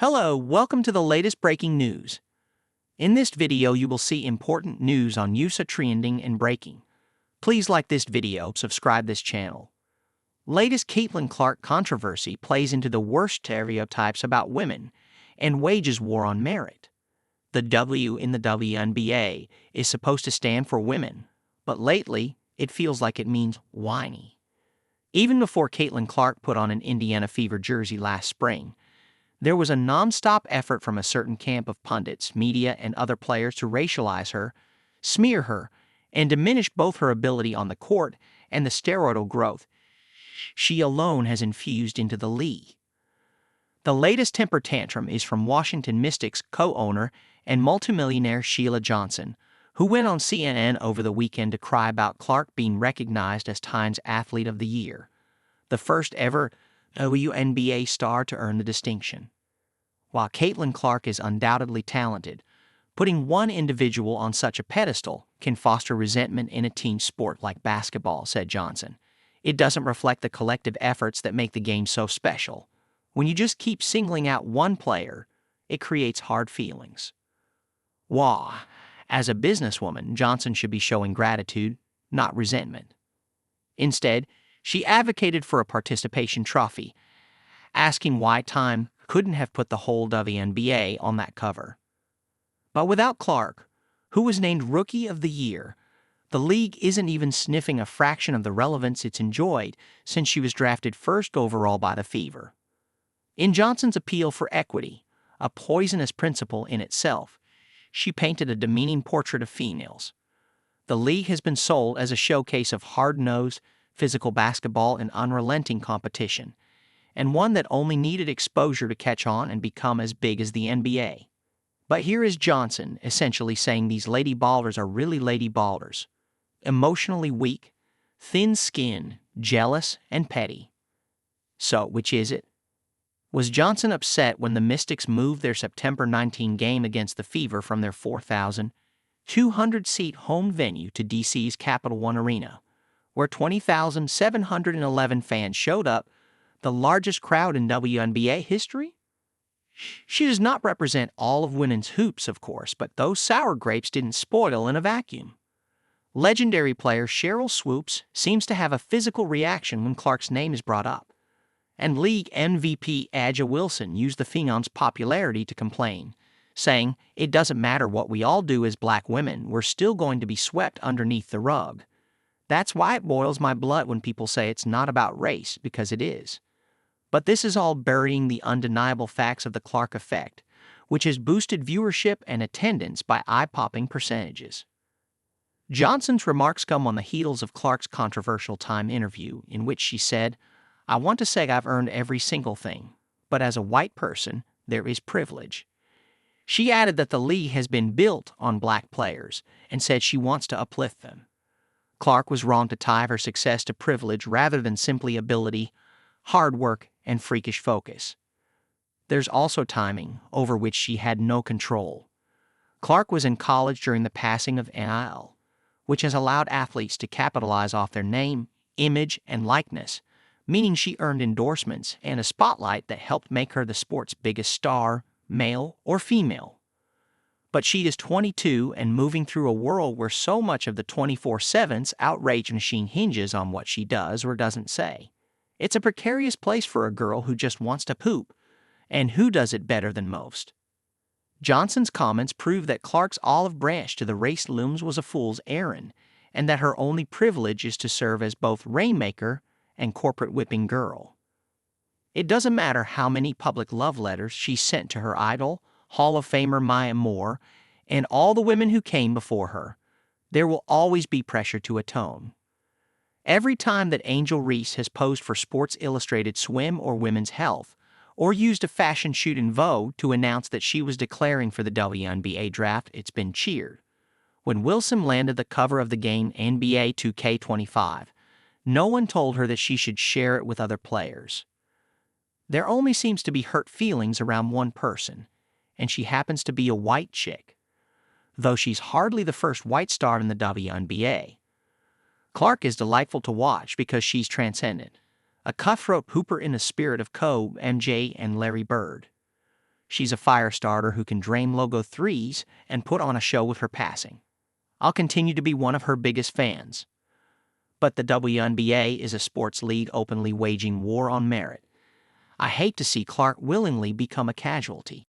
Hello, welcome to the latest breaking news. In this video, you will see important news on USA trending and breaking. Please like this video, subscribe this channel. Latest Caitlin Clark controversy plays into the worst stereotypes about women and wages war on merit. The W in the WNBA is supposed to stand for women, but lately it feels like it means whiny. Even before Caitlin Clark put on an Indiana Fever jersey last spring, there was a non-stop effort from a certain camp of pundits, media, and other players to racialize her, smear her, and diminish both her ability on the court and the steroidal growth she alone has infused into the league. The latest temper tantrum is from Washington Mystics co-owner and multimillionaire Sheila Johnson, who went on CNN over the weekend to cry about Clark being recognized as Time's Athlete of the Year, the first ever WNBA star to earn the distinction. While Caitlin Clark is undoubtedly talented, putting one individual on such a pedestal can foster resentment in a team sport like basketball, said Johnson. It doesn't reflect the collective efforts that make the game so special. When you just keep singling out one player, it creates hard feelings. As a businesswoman, Johnson should be showing gratitude, not resentment. Instead, she advocated for a participation trophy, asking why Time couldn't have put the whole WNBA on that cover. But without Clark, who was named Rookie of the Year, the league isn't even sniffing a fraction of the relevance it's enjoyed since she was drafted first overall by the Fever. In Johnson's appeal for equity, a poisonous principle in itself, she painted a demeaning portrait of females. The league has been sold as a showcase of hard-nosed, physical basketball and unrelenting competition, and one that only needed exposure to catch on and become as big as the NBA. But here is Johnson essentially saying these lady ballers are really lady ballers, emotionally weak, thin-skinned, jealous, and petty. So, which is it? Was Johnson upset when the Mystics moved their September 19 game against the Fever from their 4,200-seat home venue to DC's Capital One Arena, where 20,711 fans showed up, the largest crowd in WNBA history? She does not represent all of women's hoops, of course, but those sour grapes didn't spoil in a vacuum. Legendary player Cheryl Swoops seems to have a physical reaction when Clark's name is brought up, and league MVP A'ja Wilson used the Phenom's popularity to complain, saying, "It doesn't matter what we all do as black women, we're still going to be swept underneath the rug." That's why it boils my blood when people say it's not about race, because it is. But this is all burying the undeniable facts of the Clark effect, which has boosted viewership and attendance by eye-popping percentages. Johnson's remarks come on the heels of Clark's controversial Time interview, in which she said, "I want to say I've earned every single thing, but as a white person, there is privilege." She added that the league has been built on black players and said she wants to uplift them. Clark was wrong to tie her success to privilege rather than simply ability, hard work, and freakish focus. There's also timing, over which she had no control. Clark was in college during the passing of NIL, which has allowed athletes to capitalize off their name, image, and likeness, meaning she earned endorsements and a spotlight that helped make her the sport's biggest star, male or female. But she is 22 and moving through a world where so much of the 24/7's outrage machine hinges on what she does or doesn't say. It's a precarious place for a girl who just wants to poop, and who does it better than most. Johnson's comments prove that Clark's olive branch to the race looms was a fool's errand, and that her only privilege is to serve as both rainmaker and corporate whipping girl. It doesn't matter how many public love letters she sent to her idol, Hall of Famer Maya Moore, and all the women who came before her. There will always be pressure to atone. Every time that Angel Reese has posed for Sports Illustrated Swim or Women's Health, or used a fashion shoot in Vogue to announce that she was declaring for the WNBA draft, it's been cheered. When Wilson landed the cover of the game NBA 2K25, no one told her that she should share it with other players. There only seems to be hurt feelings around one person, and she happens to be a white chick, though she's hardly the first white star in the WNBA. Clark is delightful to watch because she's transcendent, a cutthroat hooper in the spirit of Kobe, MJ, and Larry Bird. She's a fire starter who can drain logo threes and put on a show with her passing. I'll continue to be one of her biggest fans. But the WNBA is a sports league openly waging war on merit. I hate to see Clark willingly become a casualty.